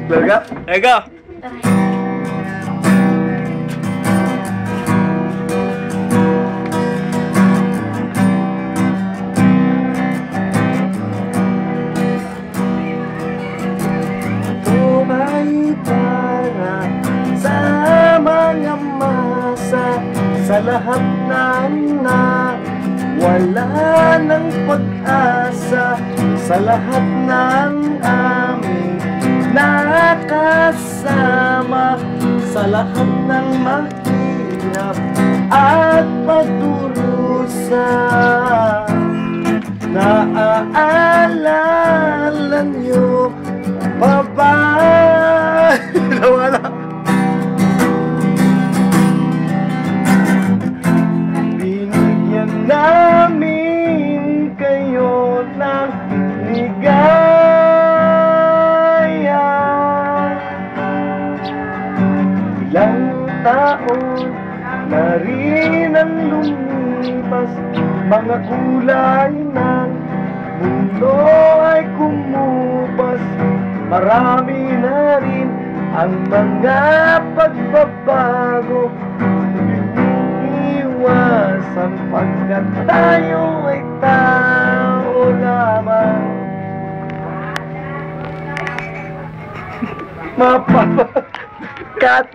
Larga? Larga! Ito ay para sa mga masa, sa lahat ng wala ng pag-asa, sa lahat ng aming nakasama, sa lahat ng mahirap at pagdurusa. Naaalala niyo pa ba? Nawala. Binigyan namin kayo ng ligaya. Ilang taon na rin ang lumipas, mga kulay ng mundo ay kumupas. Marami na rin ang mga pagbabago, iwasan pagkat tayo ay tao lamang. Mapapakat